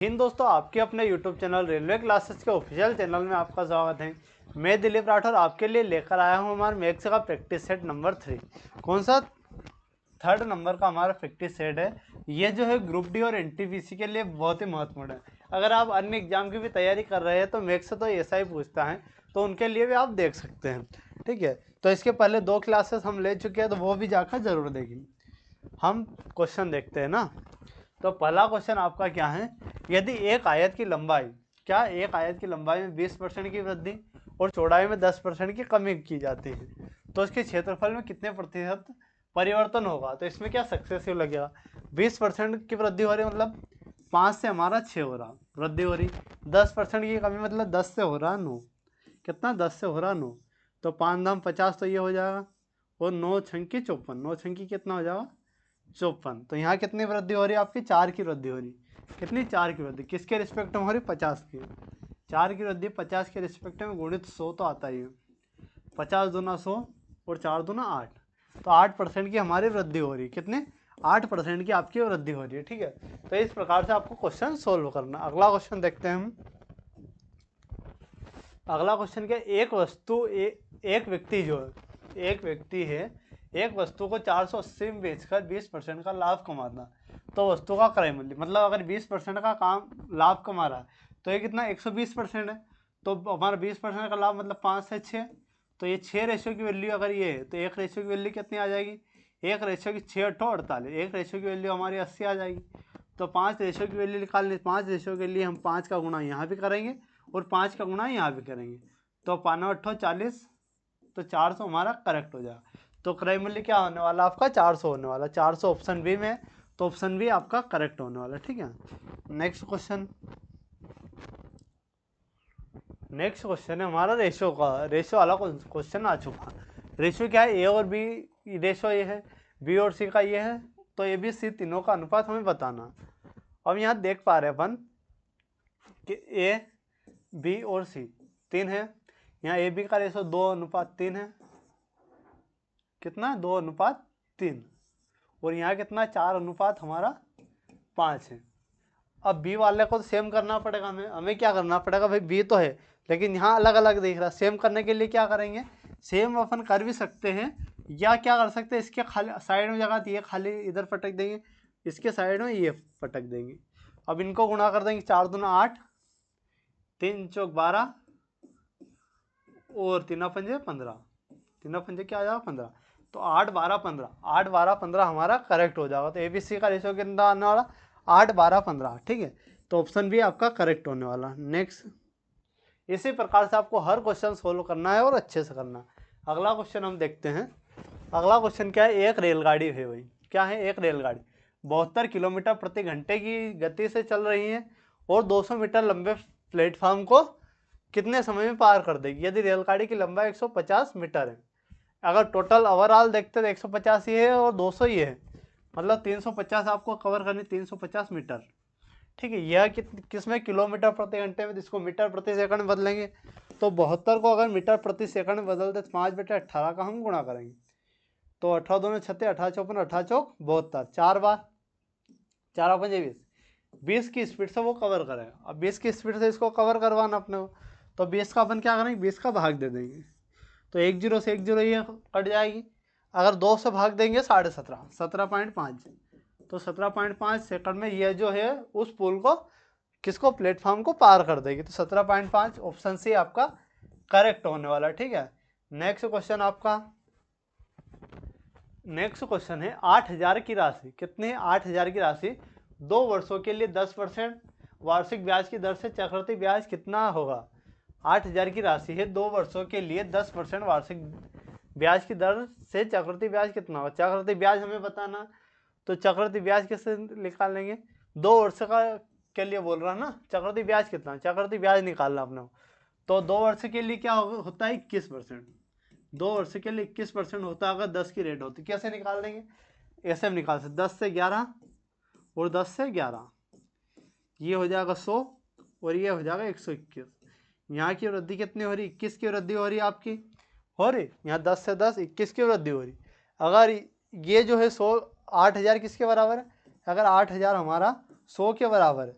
इन दोस्तों आपके अपने YouTube चैनल रेलवे क्लासेस के ऑफिशियल चैनल में आपका स्वागत है। मैं दिलीप राठौर आपके लिए लेकर आया हूं हमारे मैथ्स का प्रैक्टिस सेट नंबर 3। कौन सा? थर्ड नंबर का हमारा प्रैक्टिस सेट है। ये जो है ग्रुप डी और एनटीपीसी के लिए बहुत ही महत्वपूर्ण है। अगर आप अन्य एग्जाम की भी तैयारी कर रहे हैं तो मैथ्स से तो ऐसा ही पूछता है, तो उनके लिए भी आप देख सकते हैं। ठीक है, तो इसके पहले 2 क्लासेस हम ले चुके हैं, तो वो भी जाकर जरूर देखें। हम क्वेश्चन देखते हैं ना। तो पहला क्वेश्चन आपका क्या है, यदि एक आयत की लंबाई एक आयत की लंबाई में 20% की वृद्धि और चौड़ाई में 10% की कमी की जाती है तो इसके क्षेत्रफल में कितने प्रतिशत परिवर्तन होगा? तो इसमें क्या सक्सेसिव लगेगा? 20% की वृद्धि हो रही मतलब 5 से हमारा 6 हो रहा वृद्धि हो रही, 10% की कमी मतलब 10 से हो रहा 9। कितना? 10 से हो रहा 9। तो 5 दाम 50, तो ये हो जाएगा। और 9 छंकी 54, 9 छंकी कितना हो जाएगा? 54। तो यहाँ कितनी वृद्धि हो रही है आपकी? 4 की वृद्धि हो रही। कितनी? 4 की वृद्धि। किसके रिस्पेक्ट में हो रही? 50 की। 4 की वृद्धि 50 के रिस्पेक्ट में, गुणित 100 तो आता ही है। 50 दूना 100 और 4 दूना 8, तो 8% की हमारी वृद्धि हो रही है। कितने? 8% की आपकी वृद्धि हो रही है। ठीक है, तो इस प्रकार से आपको क्वेश्चन सोल्व करना। अगला क्वेश्चन देखते हैं हम। अगला क्वेश्चन क्या? एक वस्तु एक व्यक्ति जो है, एक व्यक्ति है, एक वस्तु को 480 में बेचकर 20% का लाभ कमाता, तो वस्तु का क्रय मूल्य मतलब अगर 20% का काम लाभ कमा रहा है तो ये कितना? 120% है। तो हमारा 20% का लाभ मतलब 5 से 6, तो ये 6 रेशियो की वैल्यू अगर ये है तो 1 रेशियो की वैल्यू कितनी आ जाएगी? 1 रेशियो की 6 8 48, 1 रेशियो की वैल्यू हमारी 80 आ जाएगी। तो 5 रेशियो की वैल्यू निकालनी, 5 रेशियो के लिए हम 5 का गुणा यहाँ भी करेंगे और 5 का गुणा यहाँ भी करेंगे, तो 5 8 40, तो 400 हमारा करेक्ट हो जाएगा। तो क्रय मूल्य क्या होने वाला आपका? 400 होने वाला। 400 ऑप्शन बी में, तो ऑप्शन बी आपका करेक्ट होने वाला। ठीक है, नेक्स्ट क्वेश्चन। नेक्स्ट क्वेश्चन है हमारा रेशियो का। रेशियो वाला क्वेश्चन आ चुका। रेशियो क्या है? ए और बी रेशियो ये है, बी और सी का ये है, तो ए बी सी तीनों का अनुपात हमें बताना। अब यहाँ देख पा रहे अपन कि ए बी और सी 3 है। यहाँ ए बी का रेशियो 2:3 है। कितना? 2:3। और यहाँ कितना? 4 हमारा 5 है। अब बी वाले को तो सेम करना पड़ेगा। हमें क्या करना पड़ेगा भाई? बी तो है लेकिन यहाँ अलग अलग दिख रहा है। सेम करने के लिए क्या करेंगे? सेम अपन कर भी सकते हैं, या क्या कर सकते हैं, इसके खाली साइड में जगह थी, ये खाली इधर पटक देंगे, इसके साइड में ये पटक देंगे। अब इनको गुणा कर देंगे। 4 दूना 8, 3 चौक 12 और 3 पंजे 15, 3 पंजे क्या आ जाएगा? 15। तो 8 12 15, 8 12 15 हमारा करेक्ट हो जाएगा। तो एबीसी का रेशियो कितना आने वाला? 8 12 15। ठीक है, तो ऑप्शन बी आपका करेक्ट होने वाला। नेक्स्ट, इसी प्रकार से आपको हर क्वेश्चन सोल्व करना है और अच्छे से करना। अगला क्वेश्चन हम देखते हैं। अगला क्वेश्चन क्या है? एक रेलगाड़ी है भाई। क्या है? एक रेलगाड़ी 72 किलोमीटर प्रति घंटे की गति से चल रही है और 200 मीटर लंबे प्लेटफॉर्म को कितने समय में पार कर देगी यदि रेलगाड़ी की लंबाई 150 मीटर है? अगर टोटल ओवरऑल देखते तो 150 ही है और 200 ही है, मतलब 350 आपको कवर करनी, 350 मीटर। ठीक है, यह किस में? किलोमीटर प्रति घंटे में, इसको मीटर प्रति सेकंड में बदलेंगे। तो 72 को अगर मीटर प्रति सेकंड में बदलते तो 5/18 का हम गुणा करेंगे। तो 18 दूनी 36, 18 54, 18 चौक 72, 4 बार, 4 पंजे 20, 20 की स्पीड से वो कवर करेगा। अब 20 की स्पीड से इसको कवर करवाना अपने को, तो 20 का अपन क्या करेंगे? 20 का भाग दे देंगे, तो 1 0 से 1 0 ये कट जाएगी। अगर 2 से भाग देंगे 17.5, 17.5, तो 17.5 सेकंड में ये जो है उस पुल को, किसको? प्लेटफॉर्म को पार कर देगी। तो 17.5 ऑप्शन सी आपका करेक्ट होने वाला। ठीक है, नेक्स्ट क्वेश्चन आपका। नेक्स्ट क्वेश्चन है 8,000 की राशि। कितने? 8,000 की राशि 2 वर्षों के लिए 10% वार्षिक ब्याज की दर से चक्रवृद्धि ब्याज कितना होगा? 8,000 की राशि है, 2 वर्षों के लिए 10% वार्षिक ब्याज की दर से चक्रवृद्धि ब्याज कितना होगा? चक्रवृद्धि ब्याज हमें बताना, तो चक्रवृद्धि ब्याज कैसे निकालेंगे? 2 वर्ष का के लिए बोल रहा ना, चक्रवृद्धि ब्याज कितना? चक्रवृद्धि ब्याज निकालना अपने को। तो 2 वर्ष के लिए क्या होता है? 21%। 2 वर्ष के लिए 21% होता है अगर 10 की रेट होती। कैसे निकाल देंगे? ऐसे हम निकाल सकते, 10 से 11 और 10 से 11, ये हो जाएगा 100 और ये हो जाएगा 121। यहाँ की वृद्धि कितनी हो रही? 21 की वृद्धि हो रही है आपकी, हो रही। यहाँ 10 से 10 21 की वृद्धि हो रही। अगर ये जो है 100, 8,000 किसके बराबर है? अगर 8,000 हमारा 100 के बराबर है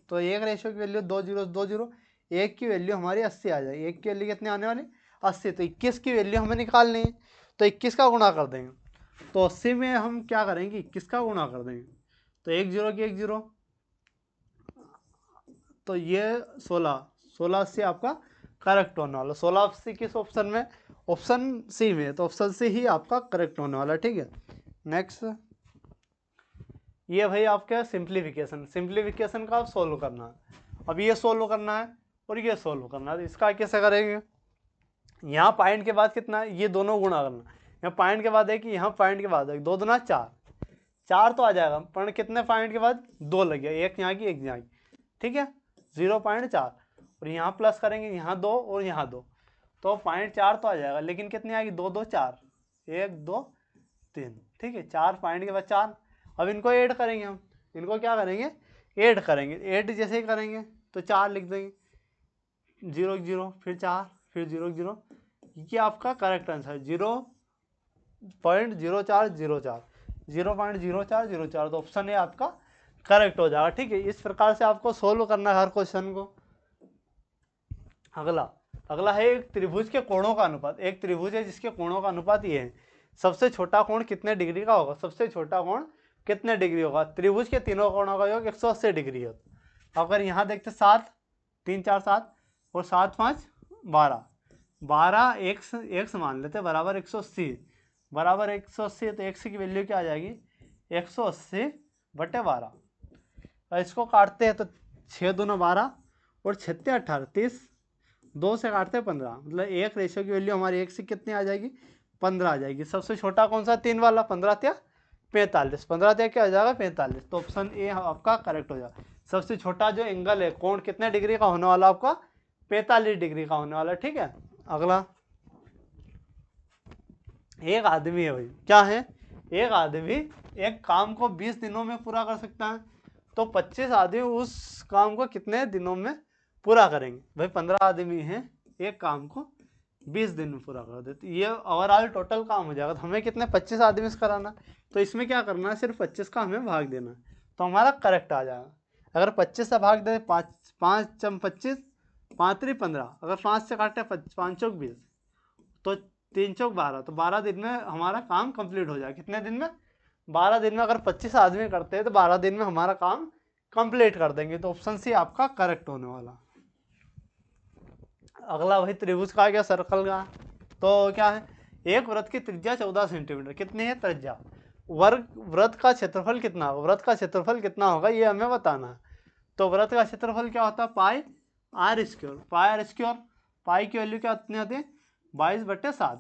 तो एक रेशियो की वैल्यू 2 जीरो 2 जीरो, एक की वैल्यू हमारी 80 आ जाएगी। एक की वैल्यू कितनी आने वाली 80, तो 21 की वैल्यू हमें निकालनी है, तो 21 का गुणा कर देंगे। तो 80 में हम क्या करेंगे 21 का गुणा कर देंगे, तो एक जीरो की एक जीरो, तो ये 16 से आपका करेक्ट होने वाला। 16 किस ऑप्शन में, ऑप्शन सी में, तो ऑप्शन सी ही आपका करेक्ट होने वाला। ठीक है, नेक्स्ट ये भाई आपका सिंप्लीफिकेशन, सिंप्लीफिकेशन का आप सोल्व करना है। अब ये सोल्व करना है और ये सोल्व करना है, तो इसका कैसे करेंगे, यहाँ पॉइंट के बाद कितना है, ये दोनों गुणा करना, यहाँ पॉइंट के बाद है कि यहाँ पॉइंट के बाद है, 2 दूना 4, 4 तो आ जाएगा, पर कितने पॉइंट के बाद 2 लग गया, एक यहाँ की एक यहाँ की, ठीक है 0.4, और यहाँ प्लस करेंगे यहाँ 2 और यहाँ 2, तो 0.4 तो आ जाएगा, लेकिन कितनी आएगी 2 2 4, 1 2 3, ठीक है 4 पॉइंट के बाद 4। अब इनको ऐड करेंगे हम, इनको क्या करेंगे ऐड करेंगे, ऐड जैसे ही करेंगे तो 4 लिख देंगे, 0 0 फिर 4 फिर 0 0, ये आपका करेक्ट आंसर है 0.0404, 0.0404, तो ऑप्शन ए आपका करेक्ट हो जाएगा। ठीक है, इस प्रकार से आपको सोल्व करना है हर क्वेश्चन को। अगला है एक त्रिभुज के कोणों का अनुपात। एक त्रिभुज है जिसके कोणों का अनुपात ये है, सबसे छोटा कोण कितने डिग्री का होगा, सबसे छोटा कोण कितने डिग्री होगा, त्रिभुज के तीनों कोणों का योग 180 डिग्री होता। अगर यहाँ देखते 7 3 4 7 और 7 5 12, 12 एक्स मान लेते बराबर 180, बराबर 180, तो एक्स की वैल्यू क्या आ जाएगी 180/12। और इसको काटते हैं तो 6 दूना 12 और 6 18 30, 2 से काटते हैं 15, मतलब एक रेशियो की वैल्यू हमारी एक से कितनी आ जाएगी 15 आ जाएगी। सबसे छोटा कौन सा 3 वाला, 15 त्या 45, 15 त्या क्या हो जाएगा 45, तो ऑप्शन ए आपका करेक्ट हो जाएगा। सबसे छोटा जो एंगल है कोण कितने डिग्री का होने वाला आपका 45 डिग्री का होने वाला। ठीक है, अगला एक आदमी है भाई, क्या है एक आदमी एक काम को 20 दिनों में पूरा कर सकता है, तो 25 आदमी उस काम को कितने दिनों में पूरा करेंगे। भाई 15 आदमी हैं एक काम को 20 दिन में पूरा कर देते, ये ओवरऑल टोटल काम हो जाएगा, तो हमें कितने 25 आदमी से कराना, तो इसमें क्या करना है सिर्फ 25 का हमें भाग देना है, तो हमारा करेक्ट आ जाएगा। अगर 25 से भाग दे 5 5 25 5 3 15, अगर 5 से काटे 5 चौक 20, तो 3 चौक 12, तो 12 दिन में हमारा काम कंप्लीट हो जाएगा। कितने दिन में 12 दिन में, अगर 25 आदमी करते हैं तो 12 दिन में हमारा काम कंप्लीट कर देंगे, तो ऑप्शन सी आपका करेक्ट होने वाला। अगला वही त्रिभुज का क्या सर्कल का, तो क्या है एक वृत्त की त्रिज्या 14 सेंटीमीटर, कितनी है त्रिज्या, वृत्त का क्षेत्रफल कितना होगा, वृत्त का क्षेत्रफल कितना होगा ये हमें बताना है। तो वृत्त का क्षेत्रफल क्या होता है pi r square, pi r square, pi की वैल्यू क्या कितनी होती है 22/7,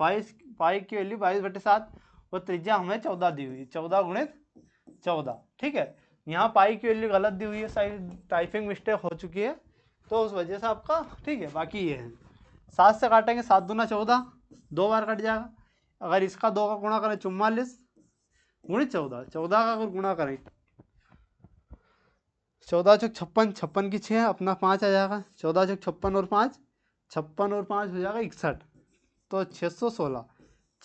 पाई की वैल्यू 22/7, और त्रिज्या हमें 14 दी हुई है, 14 गुणित 14। ठीक है, यहाँ पाई की वैल्यू गलत दी हुई है, शायद टाइपिंग मिस्टेक हो चुकी है, तो उस वजह से आपका ठीक है। बाकी ये है 7 से काटेंगे 7 दूना 14, 2 बार कट जाएगा। अगर इसका 2 का गुणा करें 44 गुणित 14, 14 का अगर गुणा करें 14 चौक 56, 56 की 6 अपना 5 आ जाएगा, 14 चौक 56 और 5, 56 और 5 हो जाएगा 61, तो 616,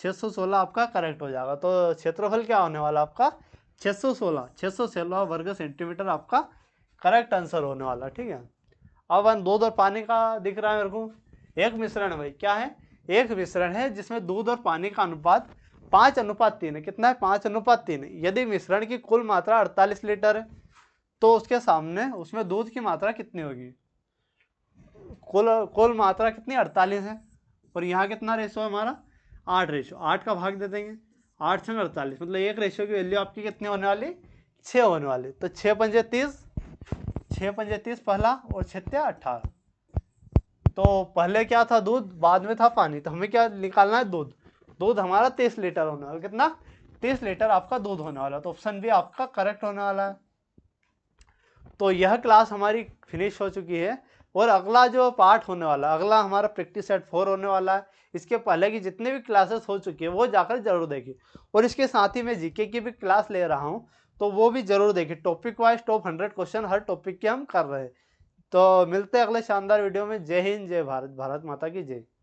616 आपका करेक्ट हो जाएगा। तो क्षेत्रफल क्या होने वाला आपका 616 वर्ग सेंटीमीटर आपका करेक्ट आंसर होने वाला। ठीक है, अब दूध और पानी का दिख रहा है मेरे को, एक मिश्रण है भाई, क्या है एक मिश्रण है जिसमें दूध और पानी का अनुपात 5:3 है। कितना है 5:3 है। यदि मिश्रण की कुल मात्रा 48 लीटर है तो उसके सामने उसमें दूध की मात्रा कितनी होगी, कुल मात्रा कितनी 48 है, और यहाँ कितना रेशो है हमारा 8 रेशो, 8 का भाग दे देंगे 8 से 48, मतलब एक रेशो की वैल्यू आपकी कितनी होने वाली 6 होने वाली। तो 6 पंजे 30, 6 पंजे 30 पहला और 6 18, तो पहले क्या था दूध बाद में था पानी, तो हमें क्या निकालना है दूध, दूध हमारा 30 लीटर होने वाला, कितना 30 लीटर आपका दूध होने वाला, तो ऑप्शन भी आपका करेक्ट होने वाला है। तो यह क्लास हमारी फिनिश हो चुकी है, और अगला जो पार्ट होने वाला अगला हमारा प्रैक्टिस सेट 4 होने वाला है। इसके पहले की जितने भी क्लासेस हो चुकी है वो जाकर जरूर देखिए, और इसके साथ ही मैं जीके की भी क्लास ले रहा हूँ तो वो भी जरूर देखिए। टॉपिक वाइज टॉप 100 क्वेश्चन हर टॉपिक के हम कर रहे हैं। तो मिलते हैं अगले शानदार वीडियो में। जय हिंद, जय भारत, भारत माता की जय।